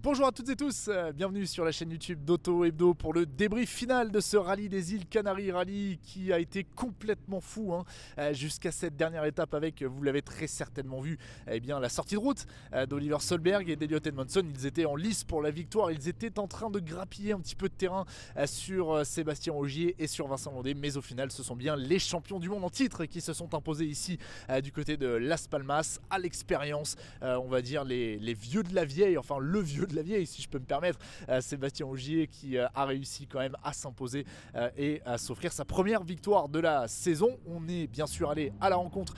Bonjour à toutes et tous, bienvenue sur la chaîne YouTube d'Auto Hebdo pour le débrief final de ce rallye des îles Canaries, rallye qui a été complètement fou jusqu'à cette dernière étape avec, vous l'avez très certainement vu, la sortie de route d'Oliver Solberg et d'Elliott Edmondson. Ils étaient en lice pour la victoire, ils étaient en train de grappiller un petit peu de terrain sur Sébastien Ogier et sur Vincent Landé, mais au final ce sont bien les champions du monde en titre qui se sont imposés ici du côté de Las Palmas, à l'expérience, on va dire les vieux de la vieille, enfin le vieux de la vieille si je peux me permettre, Sébastien Ogier qui a réussi quand même à s'imposer et à s'offrir sa première victoire de la saison. On est bien sûr allé à la rencontre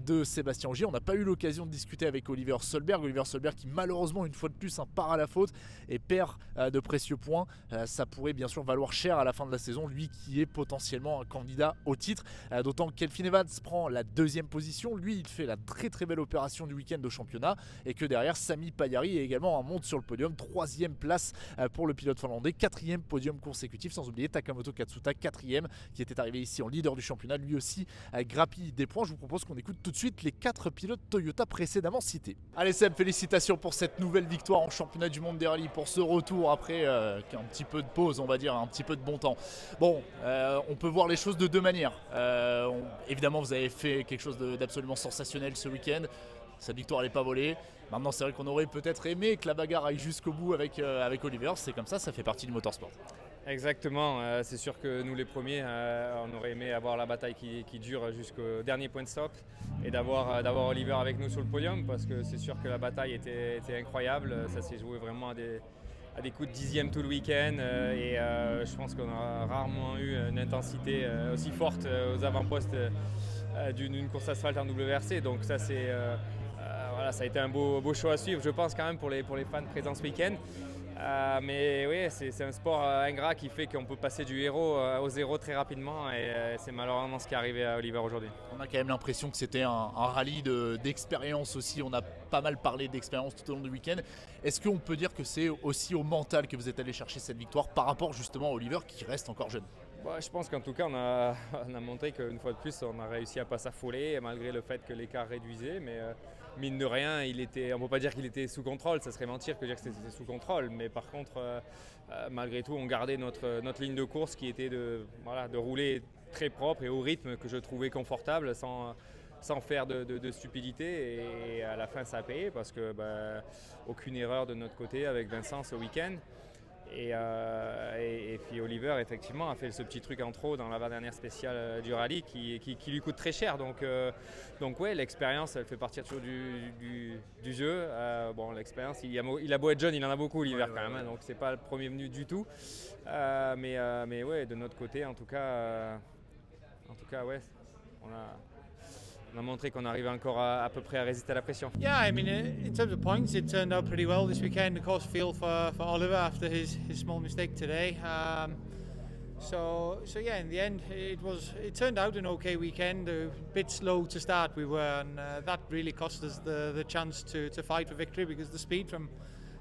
de Sébastien Ogier, on n'a pas eu l'occasion de discuter avec Oliver Solberg qui malheureusement une fois de plus part à la faute et perd de précieux points. Ça pourrait bien sûr valoir cher à la fin de la saison, lui qui est potentiellement un candidat au titre, d'autant que Kelvin Evans prend la deuxième position, lui il fait la très très belle opération du week-end au championnat et que derrière Sami Payari est également un monte sur le podium, troisième place pour le pilote finlandais, quatrième podium consécutif, sans oublier Takamoto Katsuta, quatrième, qui était arrivé ici en leader du championnat, lui aussi grappille des points. Je vous propose qu'on écoute tout de suite les 4 pilotes Toyota précédemment cités. Allez Seb, félicitations pour cette nouvelle victoire en championnat du monde des rallyes, pour ce retour après un petit peu de pause, on va dire, un petit peu de bon temps. Bon, on peut voir les choses de deux manières. Évidemment, vous avez fait quelque chose d'absolument sensationnel ce week-end. Cette victoire n'est pas volée. Maintenant, c'est vrai qu'on aurait peut-être aimé que la bagarre aille jusqu'au bout avec Oliver. C'est comme ça fait partie du motorsport. Exactement, c'est sûr que nous les premiers, on aurait aimé avoir la bataille qui dure jusqu'au dernier point de stop et d'avoir Oliver avec nous sur le podium, parce que c'est sûr que la bataille était incroyable. Ça s'est joué vraiment à des coups de dixième tout le week-end et je pense qu'on a rarement eu une intensité aussi forte aux avant-postes d'une course asphalte en WRC. Donc ça c'est ça a été un beau show à suivre, je pense, quand même pour les fans présents ce week-end. Mais oui, c'est un sport ingrat qui fait qu'on peut passer du héros au zéro très rapidement et c'est malheureusement ce qui est arrivé à Oliver aujourd'hui. On a quand même l'impression que c'était un rallye d'expérience aussi. On a pas mal parlé d'expérience tout au long du week-end. Est-ce qu'on peut dire que c'est aussi au mental que vous êtes allé chercher cette victoire par rapport justement à Oliver qui reste encore jeune? Je pense qu'en tout cas, on a montré qu'une fois de plus, on a réussi à ne pas s'affoler malgré le fait que l'écart réduisait. Mais mine de rien, on ne peut pas dire qu'il était sous contrôle, ça serait mentir que dire que c'était sous contrôle. Mais par contre, malgré tout, on gardait notre ligne de course qui était de rouler très propre et au rythme que je trouvais confortable sans faire de stupidité. Et à la fin, ça a payé parce que aucune erreur de notre côté avec Vincent ce week-end. Et puis Oliver effectivement a fait ce petit truc en trop dans l'avant-dernière spéciale du rallye qui lui coûte très cher. Donc ouais, l'expérience elle fait partie toujours du jeu. L'expérience, il a beau être jeune, il en a beaucoup Oliver quand même, donc c'est pas le premier venu du tout. Mais ouais, de notre côté en tout cas ouais, on a montré qu'on arrivait encore à peu près à résister à la pression. Yeah, I mean, in terms of points, it turned out pretty well this weekend. Of course, feel for Oliver after his small mistake today. So yeah, in the end, it turned out an okay weekend. A bit slow to start we were, and that really cost us the chance to fight for victory because the speed from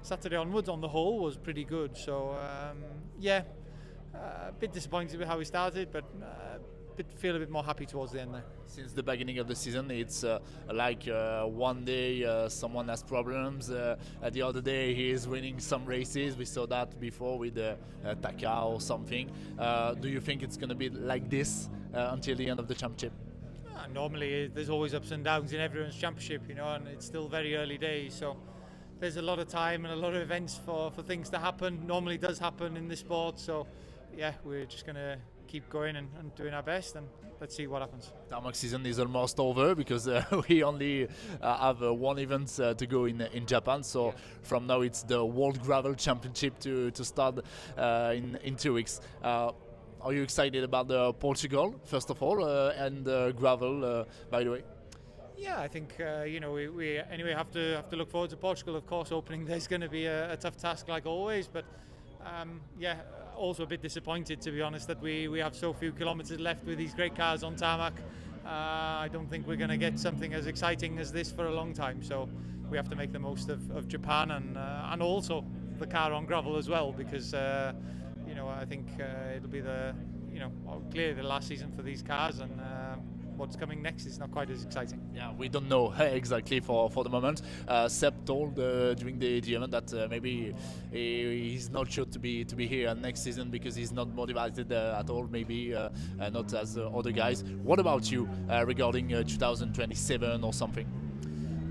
Saturday onwards on the whole was pretty good. So a bit disappointed with how we started, but feel a bit more happy towards the end there. Since the beginning of the season, it's one day someone has problems, the other day he is winning some races. We saw that before with Taka or something. Do you think it's going to be like this until the end of the championship? Normally there's always ups and downs in everyone's championship, and it's still very early days, so there's a lot of time and a lot of events for things to happen. Normally does happen in this sport, so yeah, we're just going to keep going and doing our best, and let's see what happens. Tarmac season is almost over because we only have one event to go in Japan. So from now it's the World Gravel Championship to start in 2 weeks. Are you excited about Portugal first of all and gravel by the way? Yeah, I think we anyway have to look forward to Portugal. Of course, opening day is going to be a tough task like always, but also a bit disappointed, to be honest, that we have so few kilometres left with these great cars on tarmac. I don't think we're going to get something as exciting as this for a long time, so we have to make the most of Japan and also the car on gravel as well, because I think it'll be clearly the last season for these cars, and what's coming next is not quite as exciting. Yeah, we don't know exactly for the moment. Seb told during the event that maybe he's not sure to be here next season because he's not motivated at all. Maybe not as other guys. What about you regarding 2027 or something?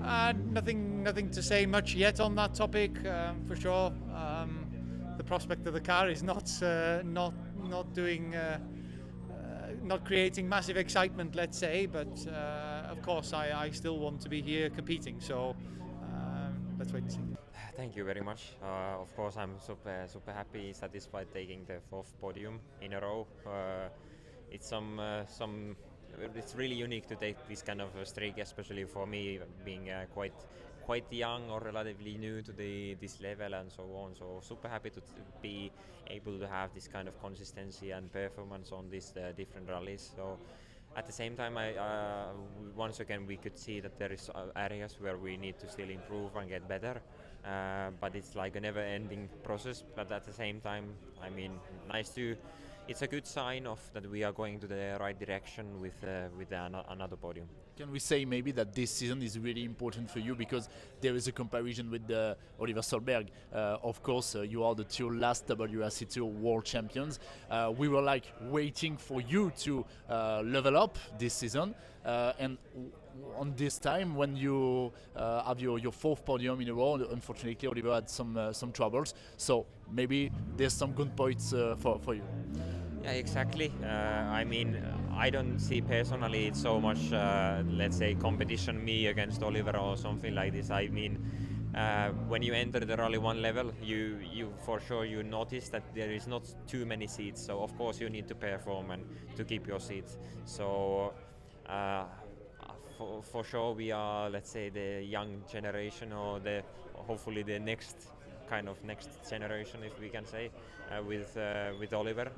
Nothing to say much yet on that topic. For sure, the prospect of the car is not doing. Not creating massive excitement, let's say, but of course I still want to be here competing, so let's wait and see. Thank you very much. Of course, I'm super happy, satisfied taking the 4th podium in a row. It's it's really unique to take this kind of a streak, especially for me being quite young or relatively new to this level and so on. So super happy to be able to have this kind of consistency and performance on these different rallies. So at the same time, once again we could see that there is areas where we need to still improve and get better. But it's like a never-ending process. But at the same time, I mean, it's a good sign of that we are going to the right direction with another podium. Can we say maybe that this season is really important for you because there is a comparison with Oliver Solberg? Of course, you are the 2 last WRC2 world champions. We were like waiting for you to level up this season, and on this time when you have your 4th podium in a row, unfortunately Oliver had some troubles. So maybe there's some good points for you. Yeah, exactly. I mean, I don't see personally it's so much, let's say, competition me against Oliver or something like this. I mean, when you enter the Rally 1 level, you for sure you notice that there is not too many seats. So of course you need to perform and to keep your seats. So for sure we are, let's say, the young generation or hopefully the next generation, if we can say, with Oliver.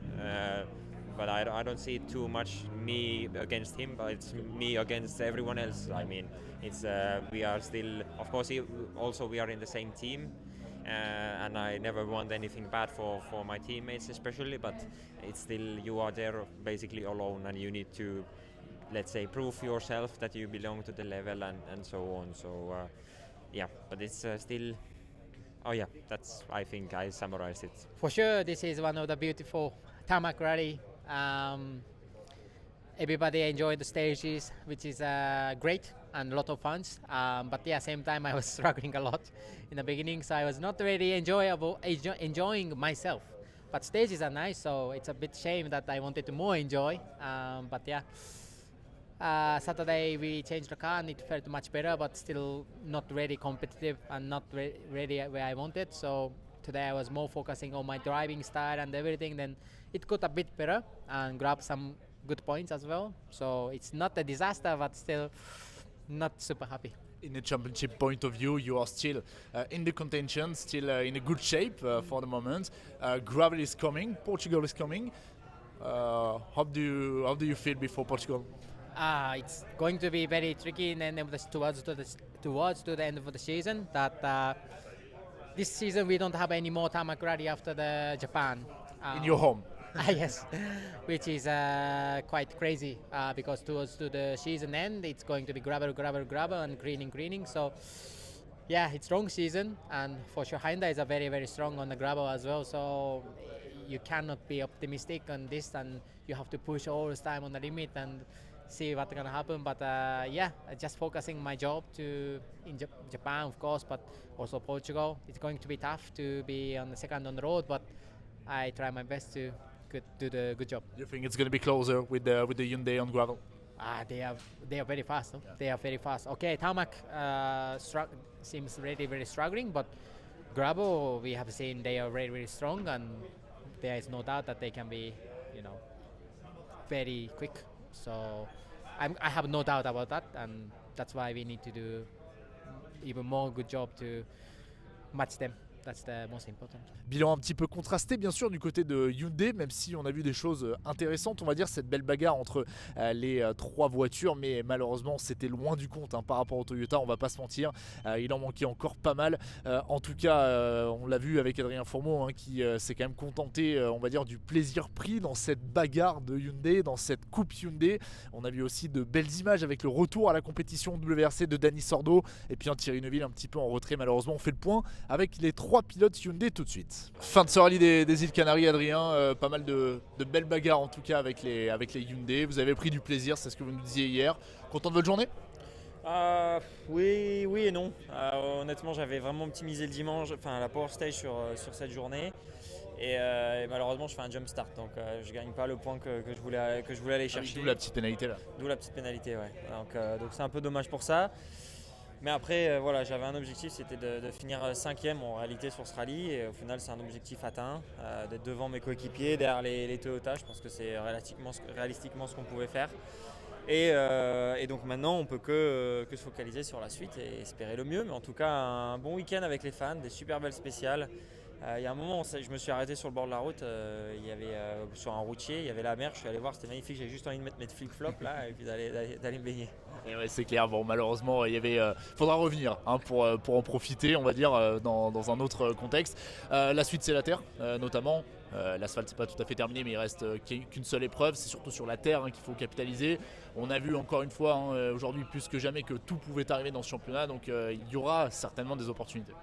But I don't see too much me against him, but it's me against everyone else. I mean, it's we are still, of course, we are in the same team, and I never want anything bad for my teammates especially, but it's still, you are there basically alone and you need to, let's say, prove yourself that you belong to the level and so on. So yeah, but it's still. Oh yeah, I think I summarized it. For sure, this is one of the beautiful tarmac rally. Everybody enjoyed the stages, which is great and a lot of fun. But yeah, same time I was struggling a lot in the beginning, so I was not really enjoying myself. But stages are nice, so it's a bit shame that I wanted to more enjoy. But yeah. Saturday we changed the car and it felt much better, but still not really competitive and not really where I wanted. So today I was more focusing on my driving style and everything. Then it got a bit better and grabbed some good points as well. So it's not a disaster, but still not super happy. In the championship point of view, you are still in the contention, still in a good shape for the moment. Gravel is coming, Portugal is coming. How do you feel before Portugal? It's going to be very tricky towards the end of the season. That this season we don't have any more tarmac rally after the Japan. In your home. Yes, which is quite crazy because towards to the season end it's going to be gravel and greening. So yeah, it's long season, and for sure Hyundai is a very strong on the gravel as well. So you cannot be optimistic on this, and you have to push all the time on the limit and see what's gonna happen. But yeah, just focusing my job in Japan, of course, but also Portugal. It's going to be tough to be on the second on the road, but I try my best to do the good job. You think it's going to be closer with the Hyundai on gravel? They are very fast. No? Yeah. They are very fast. Okay, tarmac seems really very struggling, but gravel we have seen they are very strong, and there is no doubt that they can be, very quick. So I have no doubt about that, and that's why we need to do even more good job to match them. that's the most important. Bilan un petit peu contrasté bien sûr du côté de Hyundai, même si on a vu des choses intéressantes, on va dire, cette belle bagarre entre les trois voitures, mais malheureusement c'était loin du compte par rapport au Toyota, on va pas se mentir, il en manquait encore pas mal. En tout cas, on l'a vu avec Adrien Fourmeau qui s'est quand même contenté, on va dire, du plaisir pris dans cette bagarre de Hyundai, dans cette coupe Hyundai. On a vu aussi de belles images avec le retour à la compétition WRC de Dani Sordo et puis un Thierry Neuville un petit peu en retrait. Malheureusement, on fait le point avec les trois pilotes Hyundai tout de suite. Fin de ce rallye des îles Canaries, Adrien, pas mal de belles bagarres en tout cas avec les Hyundai. Vous avez pris du plaisir, c'est ce que vous nous disiez hier. Content de votre journée? Oui et non. Honnêtement, j'avais vraiment optimisé le dimanche, enfin la Power Stage sur cette journée. Et malheureusement, je fais un jump start, donc je gagne pas le point que je voulais aller chercher. D'où la petite pénalité là. D'où la petite pénalité, ouais. Donc c'est un peu dommage pour ça. Mais après, voilà, j'avais un objectif, c'était de finir 5e en réalité sur ce rallye. Et au final, c'est un objectif atteint, d'être devant mes coéquipiers, derrière les Toyota. Je pense que c'est réalistiquement ce qu'on pouvait faire. Et donc maintenant, on peut que se focaliser sur la suite et espérer le mieux. Mais en tout cas, un bon week-end avec les fans, des super belles spéciales. Il y a un moment, je me suis arrêté sur le bord de la route, il y avait, sur un routier, il y a la mer, je suis allé voir, c'était magnifique, j'ai juste envie de mettre mes flip-flops là et puis d'aller me baigner. Et ouais, c'est clair, bon, malheureusement, il y avait, faudra revenir pour en profiter, on va dire, dans un autre contexte. La suite, c'est la terre, notamment. L'asphalte, c'est pas tout à fait terminé, mais il reste qu'une seule épreuve. C'est surtout sur la terre qu'il faut capitaliser. On a vu encore une fois, aujourd'hui plus que jamais, que tout pouvait arriver dans ce championnat, donc il y aura certainement des opportunités.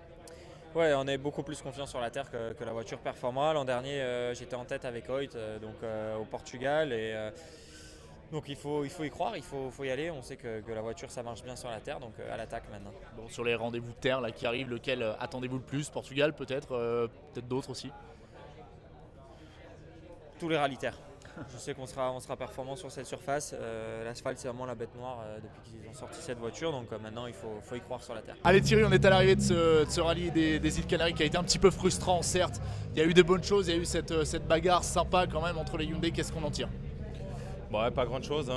Ouais, on est beaucoup plus confiant sur la terre que la voiture performera. L'an dernier, j'étais en tête avec Hoyt au Portugal. Donc il faut y croire, il faut y aller. On sait que la voiture, ça marche bien sur la terre, donc à l'attaque maintenant. Bon, sur les rendez-vous de terre là, qui arrivent, lequel attendez-vous le plus? Portugal peut-être, peut-être d'autres aussi? Tous les rallyes terre. Je sais qu'on sera performant sur cette surface. L'asphalte, c'est vraiment la bête noire depuis qu'ils ont sorti cette voiture. Donc maintenant, il faut y croire sur la terre. Allez Thierry, on est à l'arrivée de ce rallye des îles Canaries qui a été un petit peu frustrant, certes. Il y a eu des bonnes choses, il y a eu cette bagarre sympa quand même entre les Hyundai. Qu'est-ce qu'on en tire? Bon, ouais, pas grand chose.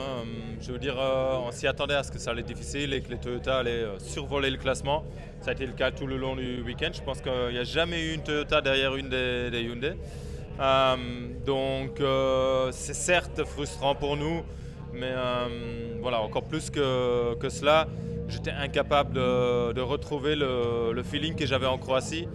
Je veux dire, on s'y attendait à ce que ça allait être difficile et que les Toyota allaient survoler le classement. Ça a été le cas tout le long du week-end. Je pense qu'il n'y a jamais eu une Toyota derrière une des Hyundai. Donc c'est certes frustrant pour nous, mais voilà, encore plus que cela, j'étais incapable de retrouver le feeling que j'avais en Croatie.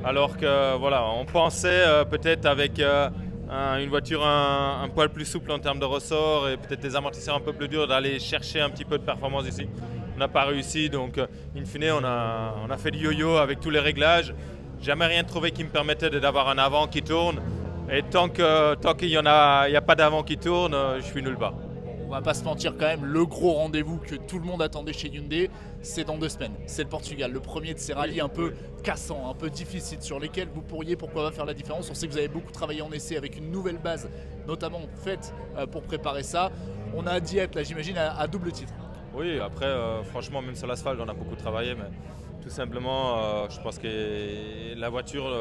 Alors que voilà, on pensait peut-être avec une voiture un poil plus souple en termes de ressort et peut-être des amortisseurs un peu plus durs d'aller chercher un petit peu de performance ici. On n'a pas réussi, donc in fine on a fait du yo-yo avec tous les réglages. Jamais rien trouvé qui me permettait d'avoir un avant qui tourne. Et tant qu'il n'y a pas d'avant qui tourne, je suis nulle part. On va pas se mentir quand même, le gros rendez-vous que tout le monde attendait chez Hyundai, c'est dans 2 semaines. C'est le Portugal, le premier de ces rallyes un peu cassants, un peu difficiles, sur lesquels vous pourriez, pourquoi pas, faire la différence. On sait que vous avez beaucoup travaillé en essai avec une nouvelle base, notamment faite pour préparer ça. On a d'y être là, j'imagine, à double titre. Oui, après, franchement, même sur l'asphalte, on a beaucoup travaillé, mais tout simplement, je pense que la voiture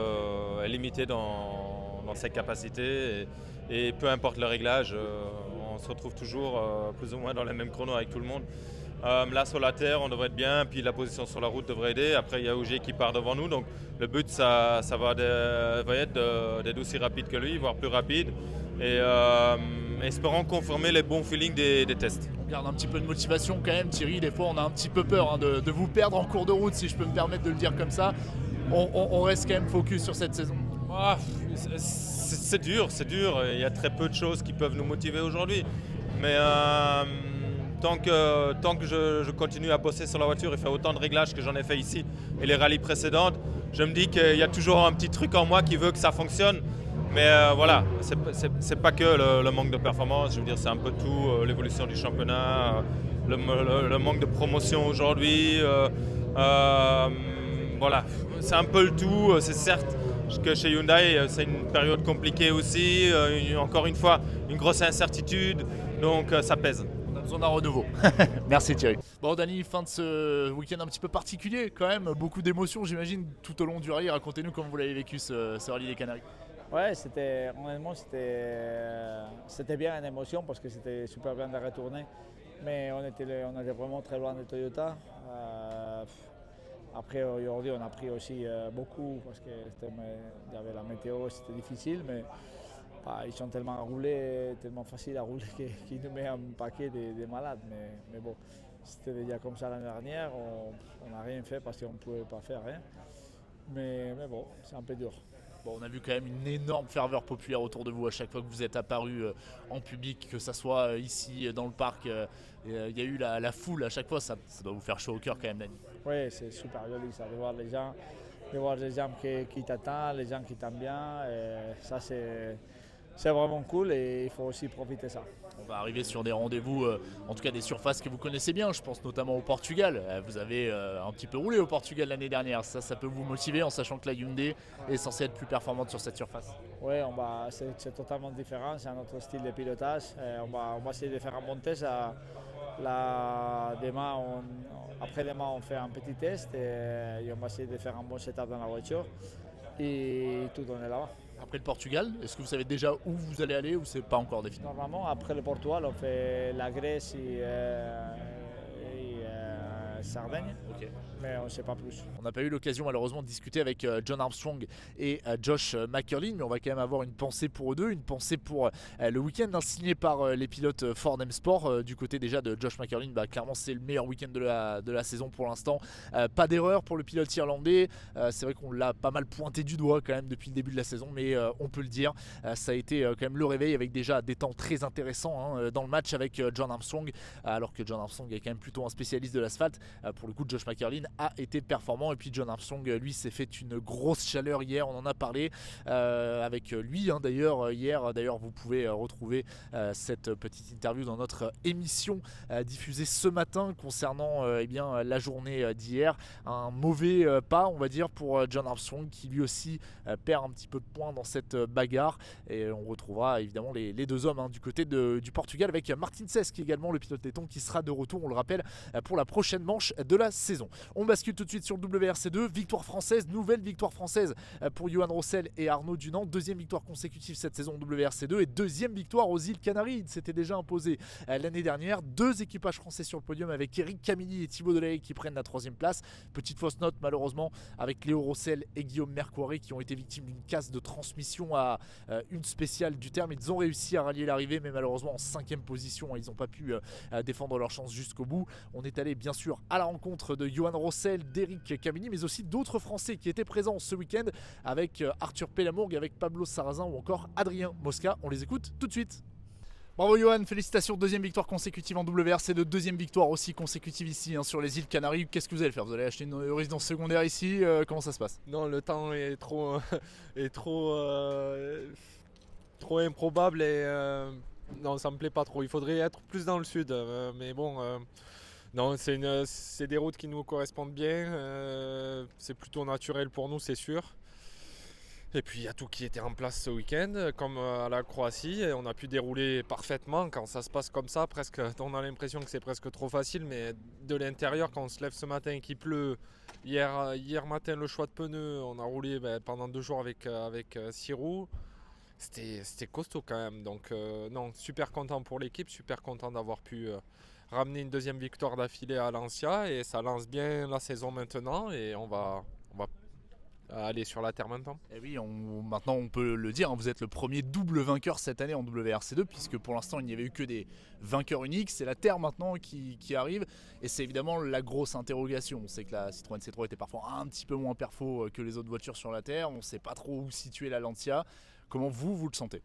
est limitée dans ses capacités et peu importe le réglage, on se retrouve toujours plus ou moins dans les mêmes chronos avec tout le monde. Là sur la terre on devrait être bien, puis la position sur la route devrait aider. Après il y a OG qui part devant nous, donc le but ça va être d'être aussi rapide que lui, voire plus rapide, et espérons confirmer les bons feelings des tests. On garde un petit peu de motivation quand même Thierry, des fois on a un petit peu peur de vous perdre en cours de route, si je peux me permettre de le dire comme ça. On reste quand même focus sur cette saison. C'est dur, il y a très peu de choses qui peuvent nous motiver aujourd'hui, mais tant que je continue à bosser sur la voiture et faire autant de réglages que j'en ai fait ici et les rallyes précédentes, je me dis qu'il y a toujours un petit truc en moi qui veut que ça fonctionne, mais voilà, c'est pas que le manque de performance, je veux dire c'est un peu tout, l'évolution du championnat, le manque de promotion aujourd'hui, voilà, c'est un peu le tout. C'est certes que chez Hyundai, c'est une période compliquée aussi, encore une fois, une grosse incertitude, donc ça pèse. On a besoin d'un renouveau. Merci Thierry. Bon Dani, fin de ce week-end un petit peu particulier quand même, beaucoup d'émotions j'imagine tout au long du rallye. Racontez-nous comment vous l'avez vécu ce rallye des Canaries. Ouais, honnêtement, c'était bien une émotion parce que c'était super bien de retourner. Mais on était vraiment très loin de Toyota. Après, aujourd'hui, on a pris aussi beaucoup parce qu'il y avait la météo, c'était difficile, mais ils sont tellement roulés, tellement faciles à rouler qu'ils nous mettent un paquet de malades. Mais bon, c'était déjà comme ça l'année dernière, on n'a rien fait parce qu'on ne pouvait pas faire rien. Mais bon, c'est un peu dur. Bon, on a vu quand même une énorme ferveur populaire autour de vous à chaque fois que vous êtes apparu en public, que ce soit ici dans le parc. Il y a eu la foule à chaque fois, ça doit vous faire chaud au cœur quand même, Dani. Oui, c'est super joli ça, de voir les gens qui t'attendent, les gens qui t'aiment bien. Et ça, c'est vraiment cool et il faut aussi profiter de ça. On va arriver sur des rendez-vous, en tout cas des surfaces que vous connaissez bien, je pense notamment au Portugal. Vous avez un petit peu roulé au Portugal l'année dernière, ça peut vous motiver en sachant que la Hyundai est censée être plus performante sur cette surface. Oui, c'est totalement différent, c'est un autre style de pilotage. On va essayer de faire un bon test. Après-demain, on fait un petit test et on va essayer de faire un bon setup dans la voiture et tout donner là-bas. Après le Portugal, est-ce que vous savez déjà où vous allez aller ou c'est pas encore défini? Normalement, après le Portugal, on fait la Grèce et Sardaigne, Ok. mais on ne sait pas plus. On n'a pas eu l'occasion malheureusement de discuter avec John Armstrong et Josh McErlin, mais on va quand même avoir une pensée pour eux deux, une pensée pour le week-end signé par les pilotes Ford M Sport. Du côté déjà de Josh McErlin, clairement c'est le meilleur week-end de la saison pour l'instant. Pas d'erreur pour le pilote irlandais, c'est vrai qu'on l'a pas mal pointé du doigt quand même depuis le début de la saison, mais on peut le dire, ça a été quand même le réveil avec déjà des temps très intéressants dans le match avec John Armstrong, alors que John Armstrong est quand même plutôt un spécialiste de l'asphalte. Pour le coup, Josh McErlin a été performant et puis John Armstrong lui s'est fait une grosse chaleur hier, on en a parlé avec lui d'ailleurs hier. D'ailleurs vous pouvez retrouver cette petite interview dans notre émission diffusée ce matin concernant la journée d'hier. Un mauvais pas on va dire pour John Armstrong qui lui aussi perd un petit peu de points dans cette bagarre et on retrouvera évidemment les deux hommes du côté du Portugal avec Martin Cesc qui est également le pilote letton qui sera de retour, on le rappelle, pour la prochaine manche de la saison. On bascule tout de suite sur le WRC2, victoire française, nouvelle victoire française pour Johan Rossel et Arnaud Dunant, deuxième victoire consécutive cette saison WRC2 et deuxième victoire aux îles Canaries. Il s'était déjà imposé l'année dernière, deux équipages français sur le podium avec Eric Camilly et Thibaut Delahaye qui prennent la troisième place. Petite fausse note malheureusement avec Léo Rossel et Guillaume Mercoiré qui ont été victimes d'une casse de transmission à une spéciale du terme. Ils ont réussi à rallier l'arrivée mais malheureusement en cinquième position, ils n'ont pas pu défendre leur chance jusqu'au bout. On est allé bien sûr à la rencontre de Johan Rossel, d'Eric Camilly, mais aussi d'autres Français qui étaient présents ce week-end avec Arthur Pelamourgue, avec Pablo Sarrazin ou encore Adrien Mosca. On les écoute tout de suite. Bravo Johan, félicitations, deuxième victoire consécutive en WRC2, deuxième victoire aussi consécutive ici sur les îles Canaries. Qu'est-ce que vous allez faire? Vous allez acheter une résidence secondaire ici, comment ça se passe? Non, le temps est trop improbable et non, ça me plaît pas trop. Il faudrait être plus dans le sud, mais bon, non, c'est des routes qui nous correspondent bien. C'est plutôt naturel pour nous, c'est sûr. Et puis il y a tout qui était en place ce week-end, comme à la Croatie, et on a pu dérouler parfaitement. Quand ça se passe comme ça, presque, on a l'impression que c'est presque trop facile, mais de l'intérieur, quand on se lève ce matin et qu'il pleut, hier matin le choix de pneus, on a roulé pendant 2 jours avec 6 roues. C'était costaud quand même, donc non, super content pour l'équipe, super content d'avoir pu ramener une deuxième victoire d'affilée à Lancia, et ça lance bien la saison maintenant, et on va aller sur la terre maintenant. Et oui, maintenant on peut le dire, vous êtes le premier double vainqueur cette année en WRC2 puisque pour l'instant il n'y avait eu que des vainqueurs uniques. C'est la terre maintenant qui arrive et c'est évidemment la grosse interrogation. On sait que la Citroën C3 était parfois un petit peu moins perfo que les autres voitures sur la terre. On ne sait pas trop où situer la Lancia. Comment vous le sentez?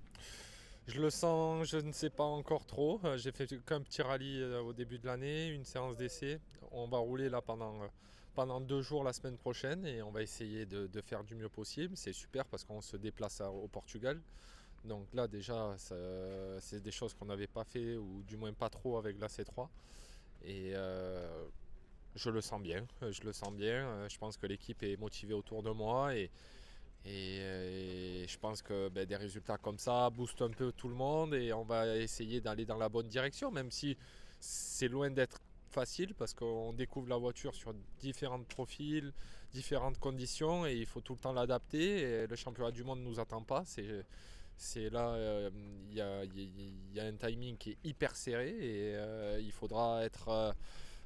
Je le sens, je ne sais pas encore trop. J'ai fait qu'un petit rallye au début de l'année, une séance d'essai. On va rouler là pendant 2 jours la semaine prochaine et on va essayer de faire du mieux possible. C'est super parce qu'on se déplace au Portugal. Donc là déjà c'est des choses qu'on n'avait pas fait ou du moins pas trop avec la C3. Et je le sens bien. Je pense que l'équipe est motivée autour de moi et je pense que des résultats comme ça boostent un peu tout le monde et on va essayer d'aller dans la bonne direction, même si c'est loin d'être facile parce qu'on découvre la voiture sur différents profils, différentes conditions et il faut tout le temps l'adapter. Et le championnat du monde ne nous attend pas. C'est là, il y a un timing qui est hyper serré et il faudra être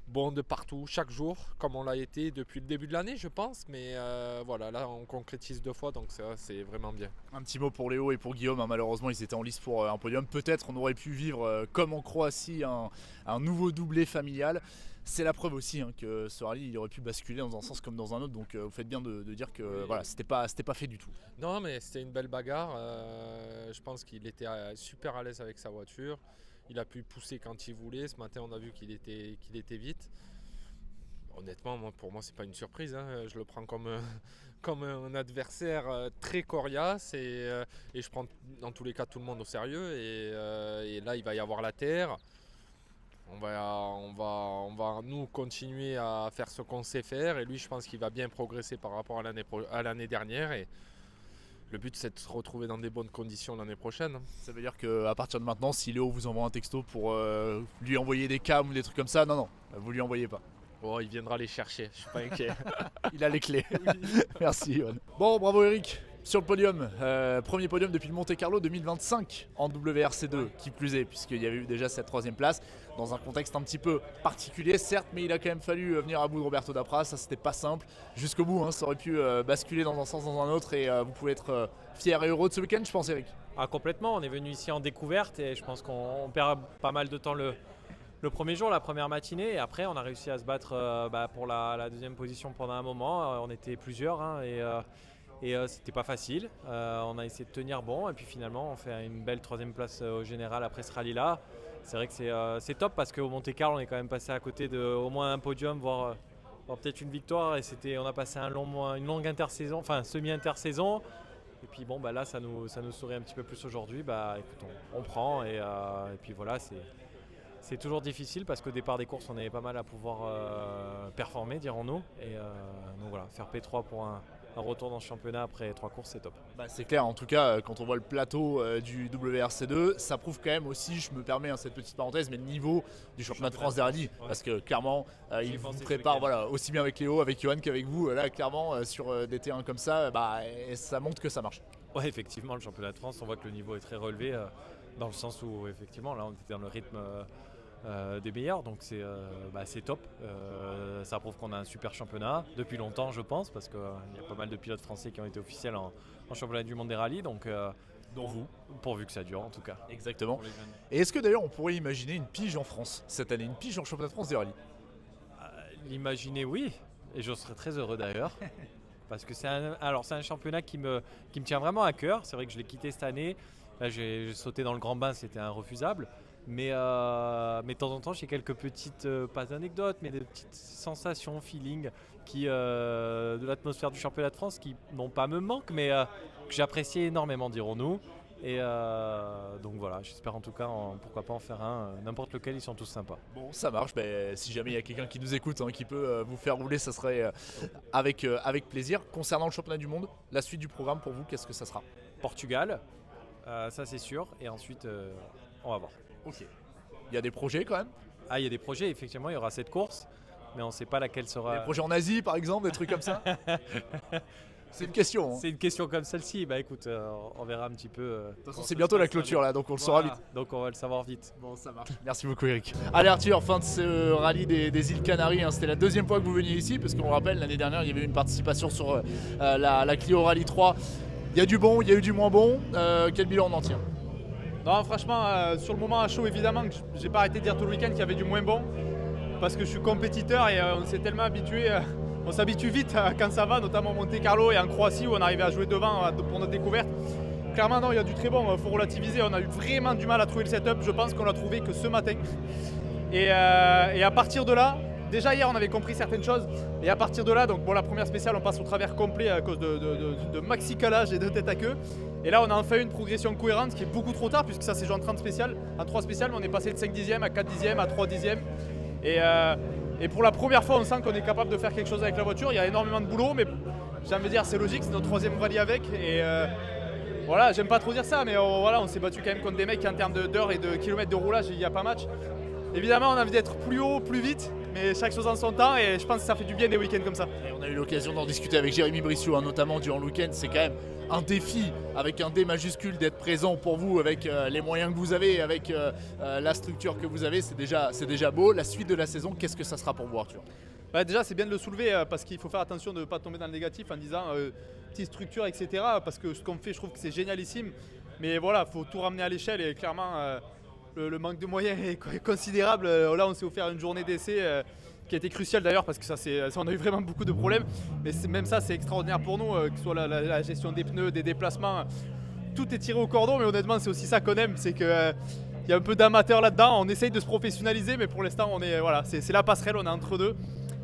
bon de partout, chaque jour, comme on l'a été depuis le début de l'année, je pense. Mais voilà, là, on concrétise 2 fois, donc ça, c'est vraiment bien. Un petit mot pour Léo et pour Guillaume, hein, malheureusement ils étaient en lice pour un podium. Peut-être on aurait pu vivre comme en Croatie un nouveau doublé familial. C'est la preuve aussi hein, que ce rallye il aurait pu basculer dans un sens comme dans un autre, donc vous faites bien de dire que Oui. voilà, c'était pas fait du tout. Non, mais c'était une belle bagarre. Je pense qu'il était super à l'aise avec sa voiture. Il a pu pousser quand il voulait. Ce matin, on a vu qu'il était vite. Honnêtement, pour moi, c'est pas une surprise. Hein. Je le prends comme un adversaire très coriace et je prends dans tous les cas tout le monde au sérieux. Et là, il va y avoir la terre. On va nous continuer à faire ce qu'on sait faire. Et lui, je pense qu'il va bien progresser par rapport à l'année dernière. Et le but, c'est de se retrouver dans des bonnes conditions l'année prochaine. Ça veut dire qu'à partir de maintenant, si Léo vous envoie un texto pour lui envoyer des cams ou des trucs comme ça, non, vous lui envoyez pas. Oh, il viendra les chercher, je suis pas inquiet. Il a les clés. Merci Johan. Bon, bravo Eric. Sur le podium, premier podium depuis le Monte Carlo 2025 en WRC2, qui plus est, puisqu'il y avait eu déjà cette 3ème place, dans un contexte un petit peu particulier, certes, mais il a quand même fallu venir à bout de Roberto Dapra, ça c'était pas simple, jusqu'au bout, hein, ça aurait pu basculer dans un sens, dans un autre, et vous pouvez être fier et heureux de ce week-end, je pense Eric. Ah, complètement, on est venu ici en découverte, et je pense qu'on perd pas mal de temps le premier jour, la première matinée, et après on a réussi à se battre pour la 2e position pendant un moment, on était plusieurs, hein, et c'était pas facile, on a essayé de tenir bon et puis finalement on fait une belle 3ème place au général après ce rallye là. C'est vrai que c'est top parce qu'au Monte Carlo on est quand même passé à côté de au moins un podium, voire peut-être une victoire, et on a passé une longue intersaison, enfin semi-intersaison, et puis bon là ça nous sourit un petit peu plus aujourd'hui. Écoute, on prend et puis voilà, c'est toujours difficile parce qu'au départ des courses on avait pas mal à pouvoir performer, dirons-nous, et donc voilà, faire P3 pour un retour dans ce championnat après 3 courses, c'est top. C'est clair, en tout cas, quand on voit le plateau du WRC2, ça prouve quand même aussi, je me permets cette petite parenthèse, mais le niveau du championnat de France des rallyes. Ouais. Parce que clairement, il vous prépare aussi bien avec Léo, avec Johan qu'avec vous. Là, clairement, sur des terrains comme ça, ça montre que ça marche. Ouais, effectivement, le championnat de France, on voit que le niveau est très relevé, dans le sens où, effectivement, là, on était dans le rythme des meilleurs, donc c'est top. Ça prouve qu'on a un super championnat depuis longtemps, je pense, parce qu'il y a pas mal de pilotes français qui ont été officiels en championnat du monde des rallyes, donc dont vous, pourvu que ça dure en tout cas. Exactement. Et est-ce que d'ailleurs on pourrait imaginer une pige en France cette année, une pige en championnat de France des rallyes? L'imaginer, oui, et je serais très heureux d'ailleurs. Parce que c'est un championnat qui me tient vraiment à cœur. C'est vrai que je l'ai quitté cette année. Là, j'ai sauté dans le grand bain, c'était irrefusable. Mais de temps en temps, j'ai quelques petites, pas d'anecdotes, mais des petites sensations, feelings de l'atmosphère du championnat de France qui n'ont pas me manquent, mais que j'apprécie énormément, dirons-nous. Et donc voilà, j'espère en tout cas, pourquoi pas en faire n'importe lequel, ils sont tous sympas. Bon, ça marche, si jamais il y a quelqu'un qui nous écoute, qui peut vous faire rouler, ça serait avec plaisir. Concernant le championnat du monde, la suite du programme pour vous, qu'est-ce que ça sera? Portugal, ça c'est sûr, et ensuite on va voir. Ok. Il y a des projets quand même? Ah, il y a des projets, effectivement, il y aura cette course, mais on ne sait pas laquelle sera. Des projets en Asie par exemple, des trucs comme ça? C'est une question. C'est une question comme celle-ci. Écoute, on verra un petit peu. De toute façon, c'est bientôt la clôture là, donc on le saura vite. Donc on va le savoir vite. Bon, ça marche. Merci beaucoup, Eric. Allez, Arthur, fin de ce rallye des îles Canaries. C'était la 2e fois que vous veniez ici, parce qu'on le rappelle, l'année dernière, il y avait eu une participation sur la Clio Rallye 3. Il y a du bon, il y a eu du moins bon. Quel bilan on en tire? Non, franchement, sur le moment à chaud, évidemment, que j'ai pas arrêté de dire tout le week-end qu'il y avait du moins bon, parce que je suis compétiteur et on s'est tellement habitué. On s'habitue vite quand ça va, notamment au Monte Carlo et en Croatie où on arrivait à jouer devant pour notre découverte. Clairement, non, il y a du très bon, il faut relativiser. On a eu vraiment du mal à trouver le setup. Je pense qu'on l'a trouvé que ce matin. Et à partir de là, déjà hier, on avait compris certaines choses. Et à partir de là, donc la première spéciale, on passe au travers complet à cause de maxi calage et de tête à queue. Et là, on a enfin eu une progression cohérente, ce qui est beaucoup trop tard, puisque ça s'est joué en 3 spéciales, mais on est passé de 5 dixièmes à 4 dixièmes à 3 dixièmes. Et pour la première fois, on sent qu'on est capable de faire quelque chose avec la voiture. Il y a énormément de boulot, mais j'ai envie de dire, c'est logique, c'est notre 3e rallye avec. Et voilà, j'aime pas trop dire ça, mais on s'est battu quand même contre des mecs qui, en termes d'heures et de kilomètres de roulage, il n'y a pas match. Évidemment, on a envie d'être plus haut, plus vite, mais chaque chose en son temps, et je pense que ça fait du bien des week-ends comme ça. Et on a eu l'occasion d'en discuter avec Jérémy Brissot, notamment durant le week-end. C'est quand même un défi avec un D majuscule d'être présent pour vous avec les moyens que vous avez, avec la structure que vous avez, c'est déjà beau. La suite de la saison, qu'est-ce que ça sera pour vous, Arthur? Bah, déjà, c'est bien de le soulever parce qu'il faut faire attention de ne pas tomber dans le négatif en disant petite structure, etc. Parce que ce qu'on fait, je trouve que c'est génialissime. Mais voilà, il faut tout ramener à l'échelle et clairement, le manque de moyens est considérable. Là, on s'est offert une journée d'essai qui a été cruciale d'ailleurs parce que on a eu vraiment beaucoup de problèmes. Mais même ça, c'est extraordinaire pour nous, que ce soit la gestion des pneus, des déplacements. Tout est tiré au cordon, mais honnêtement, c'est aussi ça qu'on aime. C'est que il y a un peu d'amateurs là-dedans. On essaye de se professionnaliser, mais pour l'instant, c'est la passerelle, on est entre deux.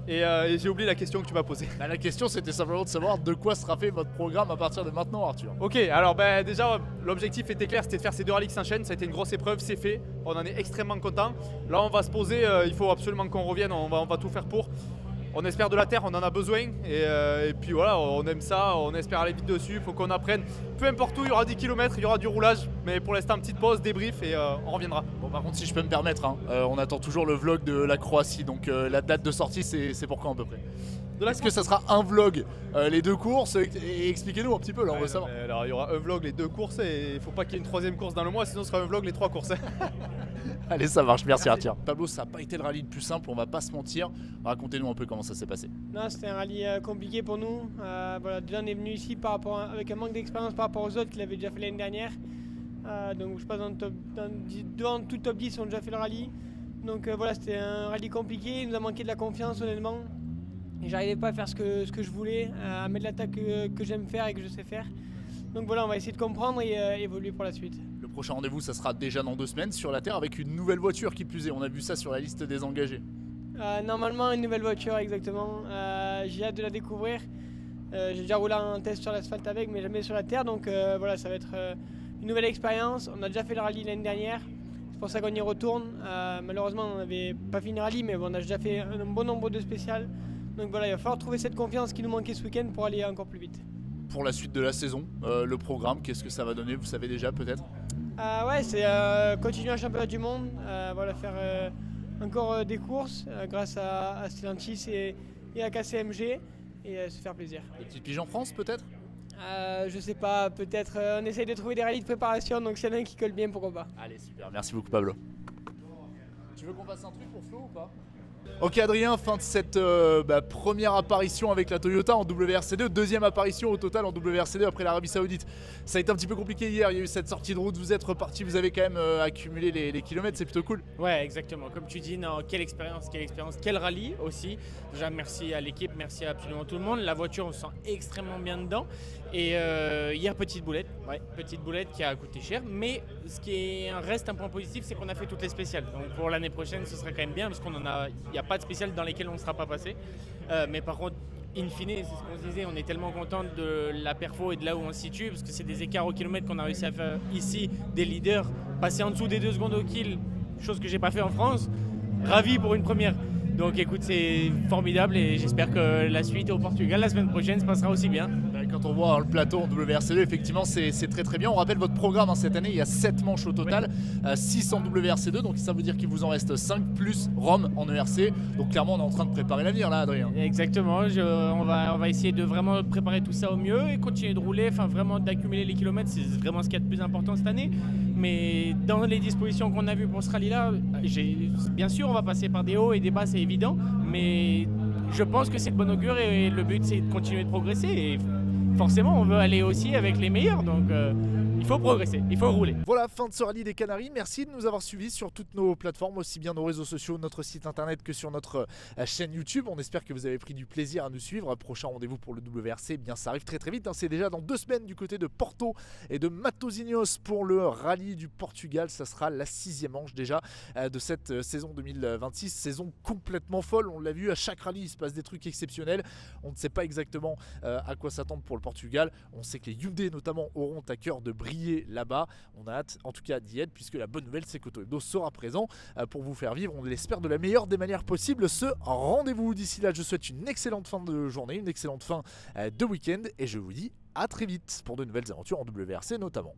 Et j'ai oublié la question que tu m'as posée. Bah, la question, c'était simplement de savoir de quoi sera fait votre programme à partir de maintenant, Arthur. Ok, alors déjà l'objectif était clair, c'était de faire ces 2 rallyes qui s'enchaînent. Ça a été une grosse épreuve, c'est fait. On en est extrêmement content. Là, on va se poser. Il faut absolument qu'on revienne. On va tout faire pour. On espère de la terre, on en a besoin. Et puis voilà, on aime ça. On espère aller vite dessus. Il faut qu'on apprenne. Peu importe où, il y aura 10 km, il y aura du roulage. Mais pour l'instant, petite pause, débrief et on reviendra. Bon, par contre, si je peux me permettre, on attend toujours le vlog de la Croatie. Donc la date de sortie, c'est pour quand à peu près? Est-ce que ça sera un vlog, les 2 courses? Et expliquez-nous un petit peu, là, on veut savoir. Alors, il y aura un vlog, les 2 courses, et il ne faut pas qu'il y ait une 3e course dans le mois, sinon ce sera un vlog, les 3 courses. Allez, ça marche, merci Arthur. Pablo, ça n'a pas été le rallye le plus simple, on va pas se mentir. Racontez-nous un peu comment ça s'est passé. Non, c'était un rallye compliqué pour nous. Voilà, déjà, on est venu ici avec un manque d'expérience par rapport aux autres qui l'avaient déjà fait l'année dernière. Donc, je pense devant tout top 10, on a déjà fait le rallye. Donc, voilà, c'était un rallye compliqué. Il nous a manqué de la confiance, honnêtement. Et j'arrivais pas à faire ce que je voulais, à mettre l'attaque que j'aime faire et que je sais faire. Donc voilà, on va essayer de comprendre et évoluer pour la suite. Le prochain rendez-vous, ça sera déjà dans 2 semaines sur la Terre avec une nouvelle voiture qui plus est. On a vu ça sur la liste des engagés. Normalement, une nouvelle voiture, exactement. J'ai hâte de la découvrir. J'ai déjà roulé un test sur l'asphalte avec, mais jamais sur la Terre. Donc voilà, ça va être une nouvelle expérience. On a déjà fait le rallye l'année dernière. C'est pour ça qu'on y retourne. Malheureusement, on n'avait pas fini le rallye, mais bon, on a déjà fait un bon nombre de spéciales. Donc voilà, il va falloir trouver cette confiance qui nous manquait ce week-end pour aller encore plus vite. Pour la suite de la saison, le programme, qu'est-ce que ça va donner? Vous savez déjà peut-être? Ouais, c'est continuer un championnat du monde, voilà, faire encore des courses grâce à Stellantis et à KCMG et se faire plaisir. Des petites piges en France peut-être? Je sais pas, peut-être on essaye de trouver des rallyes de préparation, donc s'il y en a un qui colle bien, pourquoi pas. Allez, super, merci beaucoup Pablo. Tu veux qu'on fasse un truc pour Flo ou pas? Ok Adrien, fin de cette première apparition avec la Toyota en WRC2, deuxième apparition au total en WRC2 après l'Arabie Saoudite. Ça a été un petit peu compliqué hier, il y a eu cette sortie de route, vous êtes reparti, vous avez quand même accumulé les kilomètres, c'est plutôt cool. Ouais, exactement, comme tu dis, non, quelle expérience, quel rallye aussi. Déjà merci à l'équipe, merci à absolument tout le monde, la voiture on se sent extrêmement bien dedans. Et hier petite boulette qui a coûté cher, mais ce qui reste un point positif, c'est qu'on a fait toutes les spéciales. Donc pour l'année prochaine ce serait quand même bien parce qu'il n'y a pas de spéciales dans lesquelles on ne sera pas passé. Mais par contre, in fine, c'est ce qu'on se disait, on est tellement content de la perfo et de là où on se situe parce que c'est des écarts au kilomètre qu'on a réussi à faire ici, des leaders, passer en dessous des 2 secondes au kill, chose que j'ai pas fait en France. Ravi pour une première. Donc écoute, c'est formidable et j'espère que la suite au Portugal la semaine prochaine se passera aussi bien. Quand on voit le plateau en WRC2, effectivement c'est très très bien. On rappelle votre programme cette année, il y a 7 manches au total, 6 en WRC2, donc ça veut dire qu'il vous en reste 5 plus Rome en ERC. Donc clairement on est en train de préparer l'avenir là Adrien. Exactement, on va essayer de vraiment préparer tout ça au mieux et continuer de rouler, enfin vraiment d'accumuler les kilomètres, c'est vraiment ce qu'il y a de plus important cette année. Mais dans les dispositions qu'on a vues pour ce rallye là, bien sûr on va passer par des hauts et des bas, c'est évident, mais je pense que c'est de bon augure et le but c'est de continuer de progresser et forcément on veut aller aussi avec les meilleurs, donc il faut progresser, il faut rouler. Voilà, fin de ce rallye des Canaries. Merci de nous avoir suivis sur toutes nos plateformes, aussi bien nos réseaux sociaux, notre site internet que sur notre chaîne YouTube. On espère que vous avez pris du plaisir à nous suivre. Prochain rendez-vous pour le WRC, bien ça arrive très très vite, c'est déjà dans 2 semaines du côté de Porto et de Matosinhos pour le rallye du Portugal. Ça sera la 6e manche déjà de cette saison 2026, saison complètement folle. On l'a vu, à chaque rallye il se passe des trucs exceptionnels. On ne sait pas exactement à quoi s'attendre pour le Portugal. On sait que les Hyundai notamment auront à cœur de briller là-bas. On a hâte en tout cas d'y être, puisque la bonne nouvelle c'est qu'Auto Hebdo sera présent pour vous faire vivre, on l'espère, de la meilleure des manières possibles ce rendez-vous. D'ici là je souhaite une excellente fin de journée, une excellente fin de week-end et je vous dis à très vite pour de nouvelles aventures en WRC notamment.